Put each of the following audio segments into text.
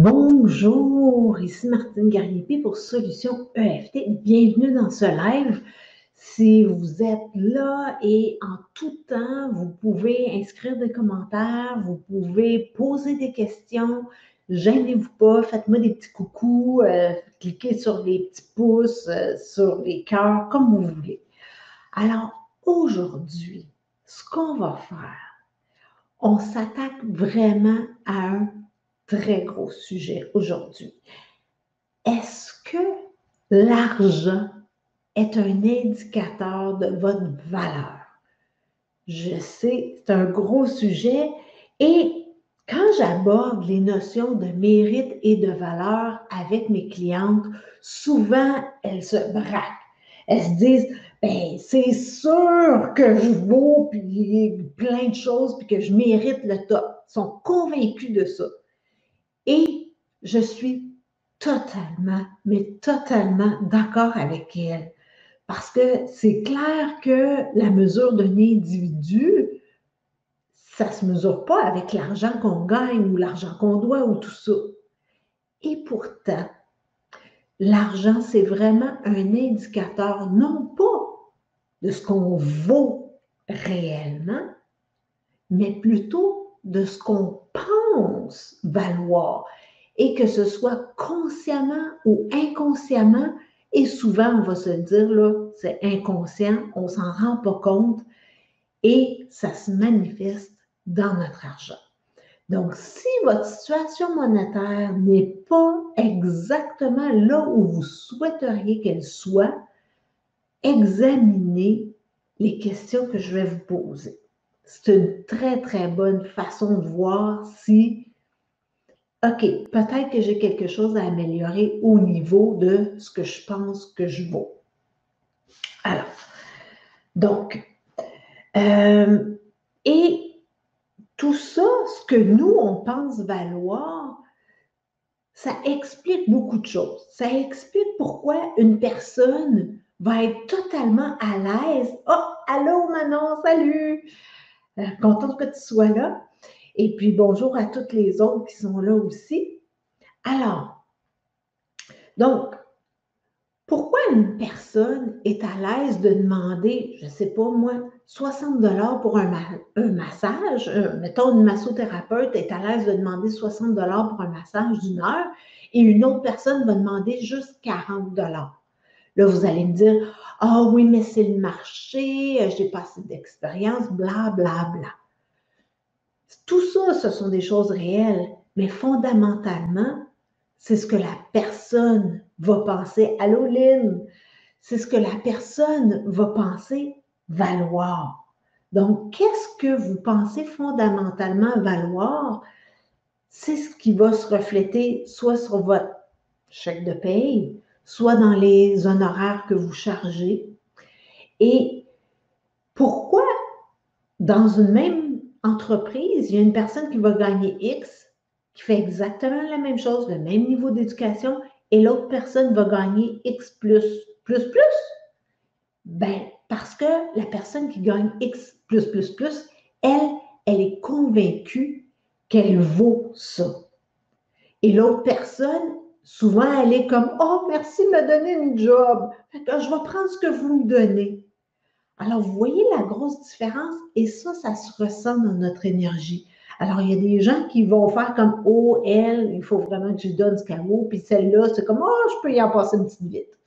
Bonjour, ici Martine Garnier pour Solutions EFT. Bienvenue dans ce live. Si vous êtes là et en tout temps, vous pouvez inscrire des commentaires, vous pouvez poser des questions. Gênez-vous pas, faites-moi des petits coucous, cliquez sur les petits pouces, sur les cœurs, comme vous voulez. Alors, aujourd'hui, ce qu'on va faire, on s'attaque vraiment à un très gros sujet aujourd'hui. Est-ce que l'argent est un indicateur de votre valeur? Je sais, c'est un gros sujet et quand j'aborde les notions de mérite et de valeur avec mes clientes, souvent elles se braquent. Elles se disent, ben, c'est sûr que je vaux puis plein de choses puis que je mérite le top. Elles sont convaincues de ça. Et je suis totalement, mais totalement d'accord avec elle. Parce que c'est clair que la mesure d'un individu, ça ne se mesure pas avec l'argent qu'on gagne ou l'argent qu'on doit ou tout ça. Et pourtant, l'argent, c'est vraiment un indicateur, non pas de ce qu'on vaut réellement, mais plutôt de ce qu'on pense valoir. Et que ce soit consciemment ou inconsciemment, et souvent, on va se dire, là, c'est inconscient, on ne s'en rend pas compte, et ça se manifeste dans notre argent. Donc, si votre situation monétaire n'est pas exactement là où vous souhaiteriez qu'elle soit, examinez les questions que je vais vous poser. C'est une très, très bonne façon de voir si, OK, peut-être que j'ai quelque chose à améliorer au niveau de ce que je pense que je vaux. Alors, donc, et tout ça, ce que nous, on pense valoir, ça explique beaucoup de choses. Ça explique pourquoi une personne va être totalement à l'aise. Oh, allô Manon, salut! Contente que tu sois là. Et puis bonjour à toutes les autres qui sont là aussi. Alors, donc, pourquoi une personne est à l'aise de demander, je ne sais pas moi, 60 pour un massage? Mettons, une massothérapeute est à l'aise de demander 60 pour un massage d'une heure et une autre personne va demander juste 40 Là, vous allez me dire, ah oui, mais c'est le marché, j'ai pas assez d'expérience, bla, bla, bla. Tout ça, ce sont des choses réelles, mais fondamentalement, c'est ce que la personne va penser. Allô, Lynn? C'est ce que la personne va penser valoir. Donc, qu'est-ce que vous pensez fondamentalement valoir? C'est ce qui va se refléter soit sur votre chèque de paye, soit dans les honoraires que vous chargez. Et pourquoi dans une même entreprise, il y a une personne qui va gagner X, qui fait exactement la même chose, le même niveau d'éducation, et l'autre personne va gagner X plus, plus, plus? Ben, parce que la personne qui gagne X plus, plus, plus, elle est convaincue qu'elle vaut ça. Et l'autre personne, souvent, elle est comme, oh, merci de me donner une job. Fait que je vais prendre ce que vous me donnez. Alors, vous voyez la grosse différence et ça se ressent dans notre énergie. Alors, il y a des gens qui vont faire comme, oh, elle, il faut vraiment que je lui donne ce qu'elle vaut, puis celle-là, c'est comme, oh, je peux y en passer une petite vite.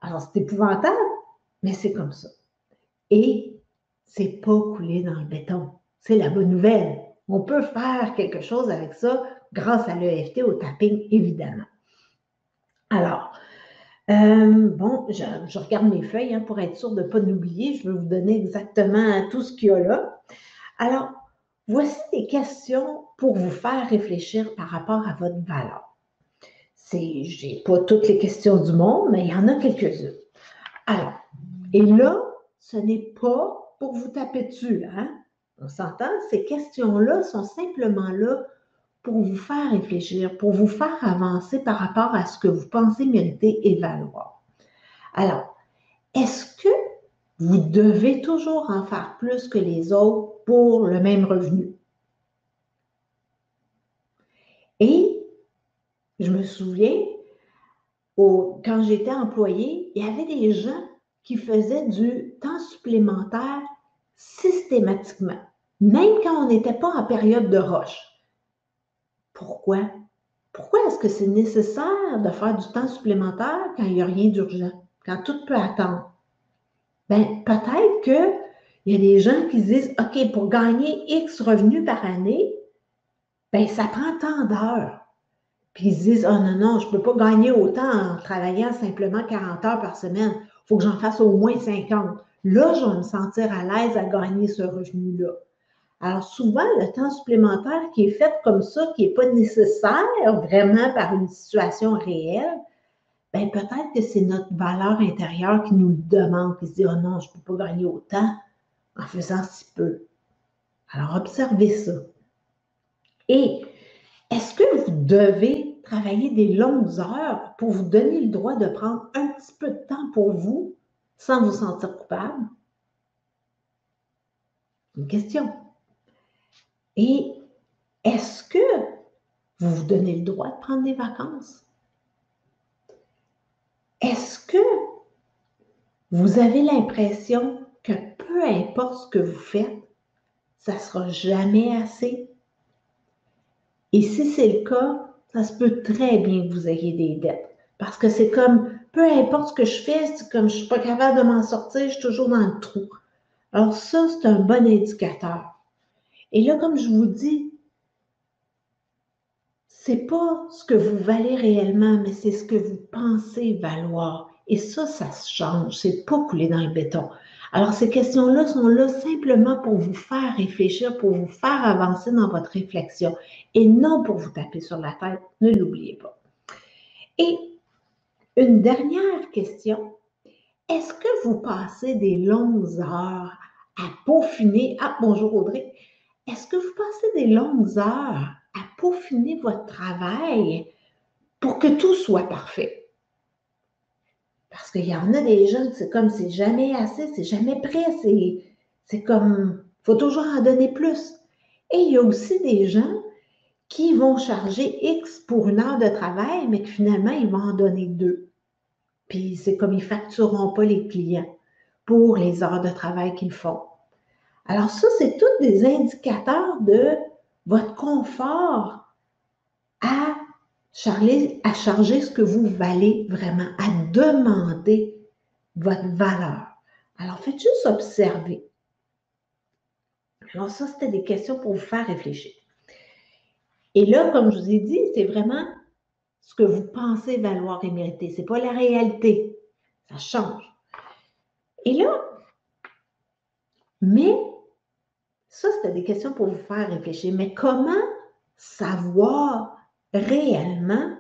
Alors, c'est épouvantable, mais c'est comme ça. Et c'est pas coulé dans le béton. C'est la bonne nouvelle. On peut faire quelque chose avec ça grâce à l'EFT, au tapping, évidemment. Alors, bon, je regarde mes feuilles pour être sûre de ne pas l'oublier. Je vais vous donner exactement tout ce qu'il y a là. Alors, voici des questions pour vous faire réfléchir par rapport à votre valeur. Je n'ai pas toutes les questions du monde, mais il y en a quelques-unes. Alors, et là, ce n'est pas pour vous taper dessus, hein? On s'entend? Ces questions-là sont simplement là pour vous faire réfléchir, pour vous faire avancer par rapport à ce que vous pensez mériter et valoir. Alors, est-ce que vous devez toujours en faire plus que les autres pour le même revenu? Et Je me souviens, quand j'étais employée, il y avait des gens qui faisaient du temps supplémentaire systématiquement, même quand on n'était pas en période de rush. Pourquoi? Pourquoi est-ce que c'est nécessaire de faire du temps supplémentaire quand il n'y a rien d'urgent, quand tout peut attendre? Bien, peut-être qu'il y a des gens qui disent, OK, pour gagner X revenus par année, bien, ça prend tant d'heures. Puis ils se disent, oh non, non, je ne peux pas gagner autant en travaillant simplement 40 heures par semaine. Il faut que j'en fasse au moins 50. Là, je vais me sentir à l'aise à gagner ce revenu-là. Alors souvent, le temps supplémentaire qui est fait comme ça, qui n'est pas nécessaire vraiment par une situation réelle, bien peut-être que c'est notre valeur intérieure qui nous le demande, qui se dit, oh non, je ne peux pas gagner autant en faisant si peu. Alors observez ça. Et est-ce que vous devez travailler des longues heures pour vous donner le droit de prendre un petit peu de temps pour vous sans vous sentir coupable? Une question. Et est-ce que vous vous donnez le droit de prendre des vacances? Est-ce que vous avez l'impression que peu importe ce que vous faites, ça ne sera jamais assez? Et si c'est le cas, ça se peut très bien que vous ayez des dettes. Parce que c'est comme, peu importe ce que je fais, c'est comme je ne suis pas capable de m'en sortir, je suis toujours dans le trou. Alors ça, c'est un bon indicateur. Et là, comme je vous dis, c'est pas ce que vous valez réellement, mais c'est ce que vous pensez valoir. Et ça se change. C'est pas coulé dans le béton. Alors, ces questions-là sont là simplement pour vous faire réfléchir, pour vous faire avancer dans votre réflexion et non pour vous taper sur la tête. Ne l'oubliez pas. Et une dernière question. Est-ce que vous passez des longues heures à peaufiner? Ah, bonjour Audrey. Est-ce que vous passez des longues heures à peaufiner votre travail pour que tout soit parfait? Parce qu'il y en a des gens, c'est comme c'est jamais assez, c'est jamais prêt, c'est comme, il faut toujours en donner plus. Et il y a aussi des gens qui vont charger X pour une heure de travail, mais que finalement, ils vont en donner 2. Puis c'est comme ils ne factureront pas les clients pour les heures de travail qu'ils font. Alors ça, c'est tous des indicateurs de votre confort à charger ce que vous valez vraiment, à demander votre valeur. Alors, faites juste observer. Alors, ça, c'était des questions pour vous faire réfléchir. Et là, comme je vous ai dit, c'est vraiment ce que vous pensez valoir et mériter. Ce n'est pas la réalité. Ça change. Et là, mais ça, c'était des questions pour vous faire réfléchir. Mais comment savoir réellement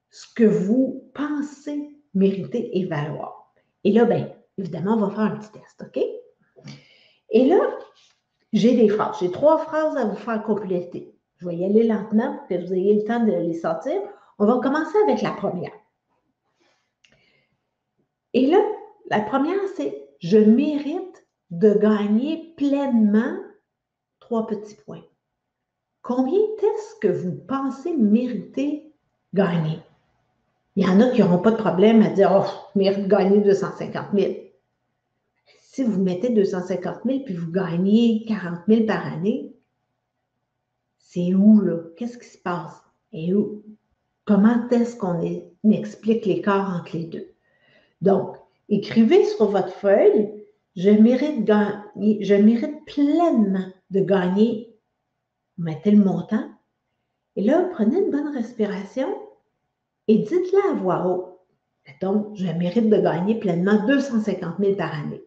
ce que vous pensez mériter et valoir? Et là, bien, évidemment, on va faire un petit test, OK? Et là, j'ai des phrases. J'ai 3 phrases à vous faire compléter. Je vais y aller lentement pour que vous ayez le temps de les sortir. On va commencer avec la première. Et là, la première, c'est « Je mérite de gagner pleinement 3 petits points ». Combien est-ce que vous pensez mériter gagner? Il y en a qui n'auront pas de problème à dire « Oh, je mérite de gagner 250 000 ». Si vous mettez 250 000 puis vous gagnez 40 000 par année, c'est où, là? Qu'est-ce qui se passe? Et où? Comment est-ce qu'on explique l'écart entre les deux? Donc, écrivez sur votre feuille, je mérite pleinement de gagner, mettez le montant, et là, prenez une bonne respiration et dites-le à voix haute. Donc, je mérite de gagner pleinement 250 000 par année.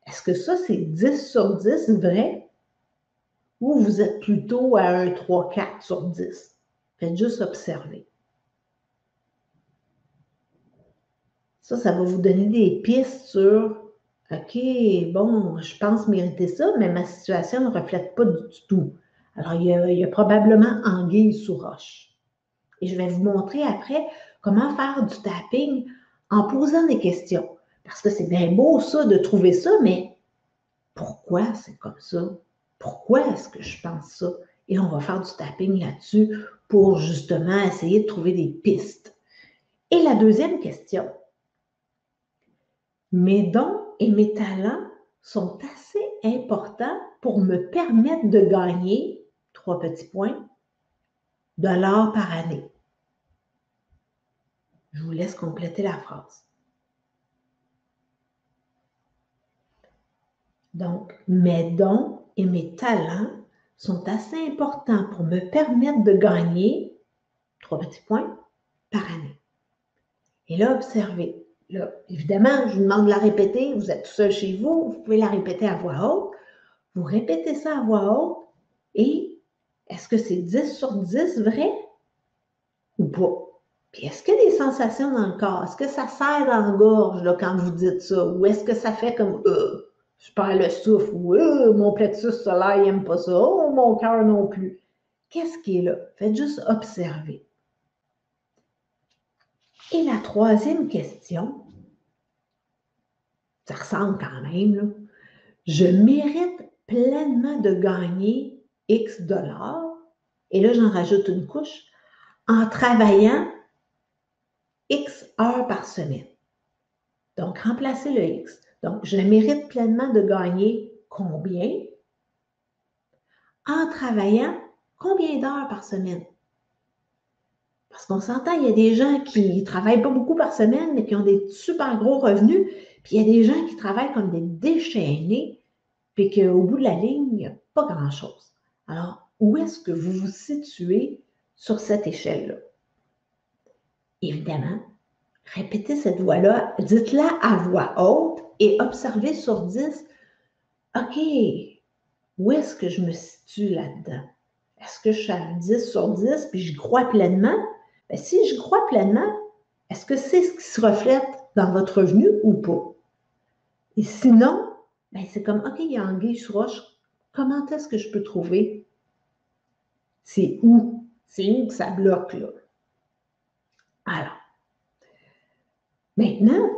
Est-ce que ça, c'est 10 sur 10 vrai? Ou vous êtes plutôt à un 3-4 sur 10? Faites juste observer. Ça va vous donner des pistes sur « OK, bon, je pense mériter ça, mais ma situation ne reflète pas du tout. » Alors, il y a probablement anguille sous roche. Et je vais vous montrer après comment faire du tapping en posant des questions. Parce que c'est bien beau ça, de trouver ça, mais pourquoi c'est comme ça? Pourquoi est-ce que je pense ça? Et on va faire du tapping là-dessus pour justement essayer de trouver des pistes. Et la deuxième question, mes dons et mes talents sont assez importants pour me permettre de gagner, 3 petits points, $ par année. Je vous laisse compléter la phrase. Donc, mes dons et mes talents sont assez importants pour me permettre de gagner, 3 petits points, par année. Et là, observez. Là, évidemment, je vous demande de la répéter. Vous êtes tout seul chez vous, vous pouvez la répéter à voix haute. Vous répétez ça à voix haute et est-ce que c'est 10 sur 10 vrai ou pas? Puis est-ce qu'il y a des sensations dans le corps? Est-ce que ça serre dans la gorge là, quand vous dites ça? Ou est-ce que ça fait comme je perds le souffle ou mon plexus solaire n'aime pas ça, mon cœur non plus? Qu'est-ce qui est là? Faites juste observer. Et la troisième question, ça ressemble quand même, là. Je mérite pleinement de gagner X $, et là, j'en rajoute une couche, en travaillant X heures par semaine. Donc, remplacez le X. Donc, je mérite pleinement de gagner combien en travaillant combien d'heures par semaine? Parce qu'on s'entend, il y a des gens qui ne travaillent pas beaucoup par semaine, mais qui ont des super gros revenus, puis il y a des gens qui travaillent comme des déchaînés, puis qu'au bout de la ligne, il n'y a pas grand-chose. Alors, où est-ce que vous vous situez sur cette échelle-là? Évidemment, répétez cette voix-là, dites-la à voix haute et observez sur 10, OK, où est-ce que je me situe là-dedans? Est-ce que je suis à 10 sur 10 puis je crois pleinement? Bien, si je crois pleinement, est-ce que c'est ce qui se reflète dans votre revenu ou pas? Et sinon, bien, c'est comme, OK, il y a anguille sous roche, comment est-ce que je peux trouver? C'est où? C'est où que ça bloque là? Alors, maintenant,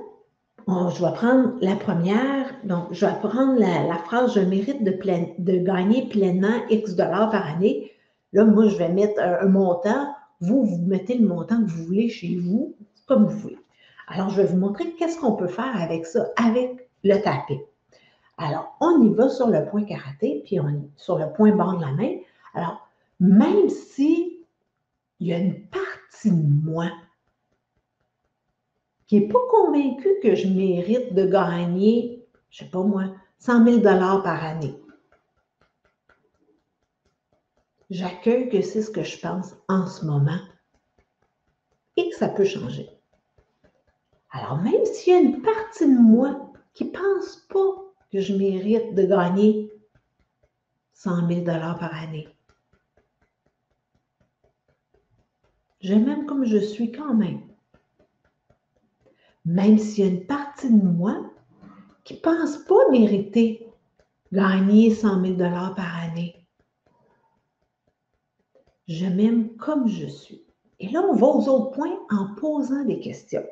je vais prendre la première, donc je vais prendre la phrase « Je mérite de gagner pleinement X $ par année ». Là, moi, je vais mettre un montant. Vous mettez le montant que vous voulez chez vous, comme vous voulez. Alors, je vais vous montrer qu'est-ce qu'on peut faire avec ça, avec le tapping. Alors, on y va sur le point karaté, puis on est sur le point bord de la main. Alors, même si il y a une partie de moi qui n'est pas convaincu que je mérite de gagner, je ne sais pas moi, 100 000 $ par année. J'accueille que c'est ce que je pense en ce moment et que ça peut changer. Alors, même s'il y a une partie de moi qui ne pense pas que je mérite de gagner 100 000 $ par année, je m'aime comme je suis quand même. Même s'il y a une partie de moi qui ne pense pas mériter gagner 100 000 $ par année, je m'aime comme je suis. Et là, on va aux autres points en posant des questions.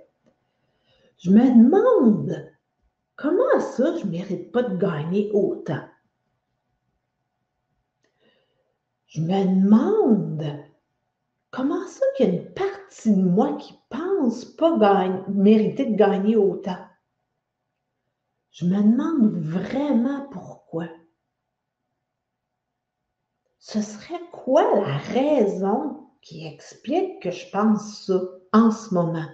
Je me demande, comment ça, je ne mérite pas de gagner autant? Je me demande, comment ça qu'il y a une partie de moi qui ne pense pas mériter de gagner autant? Je me demande vraiment pourquoi. Ce serait quoi la raison qui explique que je pense ça en ce moment?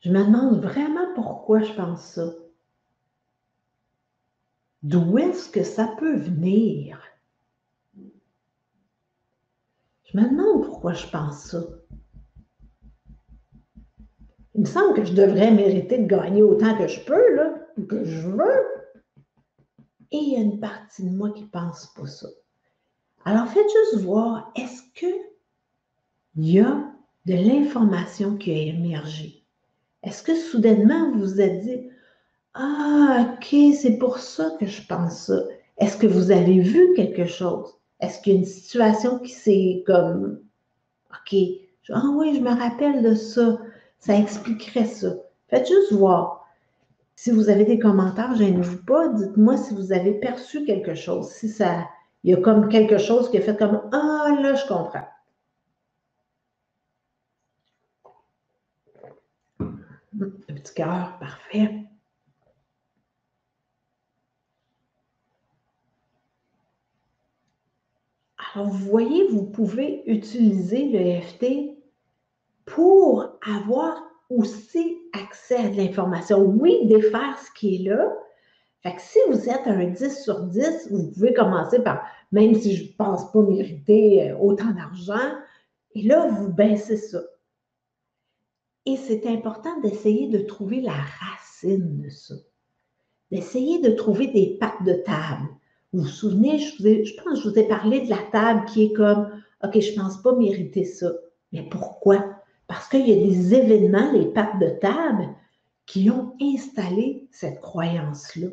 Je me demande vraiment pourquoi je pense ça. D'où est-ce que ça peut venir? Je me demande pourquoi je pense ça. Il me semble que je devrais mériter de gagner autant que je peux, là, ou que je veux. Et il y a une partie de moi qui ne pense pas ça. Alors, faites juste voir, est-ce qu'il y a de l'information qui a émergé? Est-ce que soudainement, vous vous êtes dit, ah, OK, c'est pour ça que je pense ça. Est-ce que vous avez vu quelque chose? Est-ce qu'il y a une situation qui s'est comme, OK, ah oui, je me rappelle de ça. Ça expliquerait ça. Faites juste voir. Si vous avez des commentaires, gênez-vous pas, dites-moi si vous avez perçu quelque chose, si ça, il y a comme quelque chose qui a fait comme « Ah, là, je comprends ». Un petit cœur, parfait. Alors, vous voyez, vous pouvez utiliser le EFT pour avoir aussi accès à de l'information. Oui, défaire ce qui est là. Fait que si vous êtes un 10 sur 10, vous pouvez commencer par, même si je ne pense pas mériter autant d'argent, et là, vous baissez ça. Et c'est important d'essayer de trouver la racine de ça, d'essayer de trouver des pattes de table. Vous vous souvenez, je pense que je vous ai parlé de la table qui est comme, OK, je ne pense pas mériter ça. Mais pourquoi? Parce qu'il y a des événements, les pattes de table, qui ont installé cette croyance-là.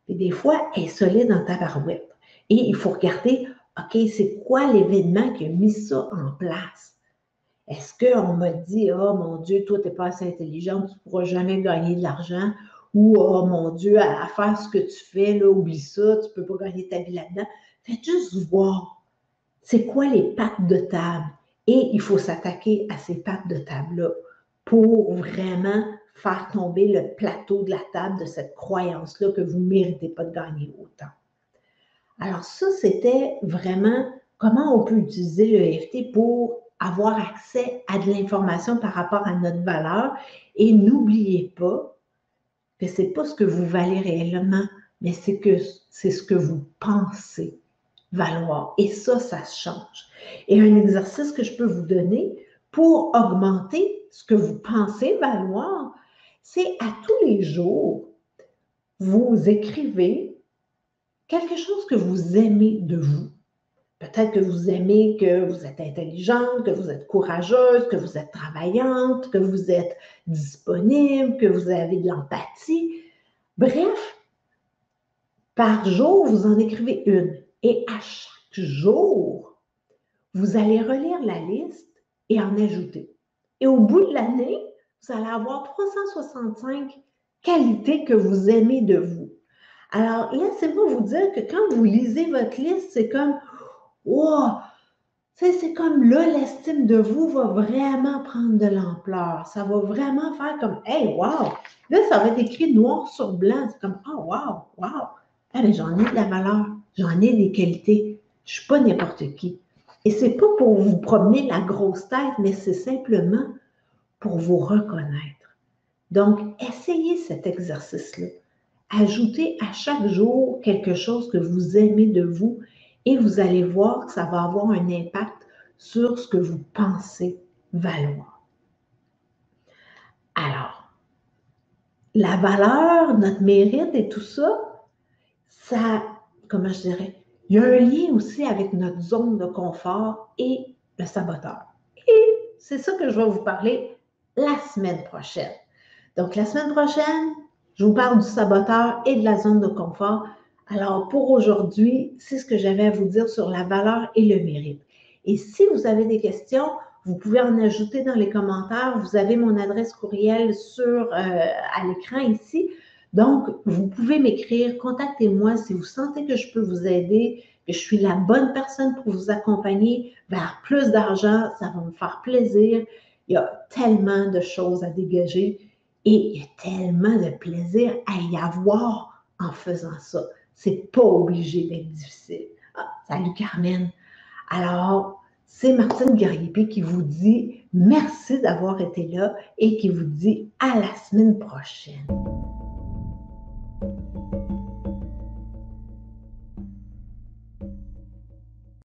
Et des fois, elle est solide en tabarouette. Et il faut regarder, OK, c'est quoi l'événement qui a mis ça en place? Est-ce qu'on m'a dit, oh mon Dieu, toi, tu n'es pas assez intelligente, tu ne pourras jamais gagner de l'argent? Ou, oh mon Dieu, à faire ce que tu fais, là, oublie ça, tu ne peux pas gagner ta vie là-dedans. Faites juste voir, c'est quoi les pattes de table? Et il faut s'attaquer à ces pattes de table-là pour vraiment faire tomber le plateau de la table de cette croyance-là que vous ne méritez pas de gagner autant. Alors ça, c'était vraiment comment on peut utiliser le EFT pour avoir accès à de l'information par rapport à notre valeur. Et n'oubliez pas que ce n'est pas ce que vous valez réellement, mais c'est ce que vous pensez valoir. Et ça change. Et un exercice que je peux vous donner pour augmenter ce que vous pensez valoir, c'est à tous les jours, vous écrivez quelque chose que vous aimez de vous. Peut-être que vous aimez que vous êtes intelligente, que vous êtes courageuse, que vous êtes travaillante, que vous êtes disponible, que vous avez de l'empathie. Bref, par jour, vous en écrivez une. Et à chaque jour, vous allez relire la liste et en ajouter. Et au bout de l'année, vous allez avoir 365 qualités que vous aimez de vous. Alors, laissez-moi vous dire que quand vous lisez votre liste, c'est comme, wow, c'est comme là, l'estime de vous va vraiment prendre de l'ampleur. Ça va vraiment faire comme, hey, wow! Là, ça va être écrit noir sur blanc. C'est comme, oh, wow, wow! Ah, mais j'en ai de la valeur, j'en ai des qualités. Je ne suis pas n'importe qui. Et ce n'est pas pour vous promener la grosse tête, mais c'est simplement pour vous reconnaître. Donc, essayez cet exercice-là. Ajoutez à chaque jour quelque chose que vous aimez de vous et vous allez voir que ça va avoir un impact sur ce que vous pensez valoir. Alors, la valeur, notre mérite et tout ça, comment je dirais, il y a un lien aussi avec notre zone de confort et le saboteur. Et c'est ça que je vais vous parler la semaine prochaine. Donc, la semaine prochaine, je vous parle du saboteur et de la zone de confort. Alors, pour aujourd'hui, c'est ce que j'avais à vous dire sur la valeur et le mérite. Et si vous avez des questions, vous pouvez en ajouter dans les commentaires. Vous avez mon adresse courriel à l'écran ici. Donc, vous pouvez m'écrire, contactez-moi si vous sentez que je peux vous aider, que je suis la bonne personne pour vous accompagner vers plus d'argent. Ça va me faire plaisir. Il y a tellement de choses à dégager. Et il y a tellement de plaisir à y avoir en faisant ça. C'est pas obligé d'être difficile. Ah, salut Carmen. Alors, c'est Martine Guerrier qui vous dit merci d'avoir été là et qui vous dit à la semaine prochaine.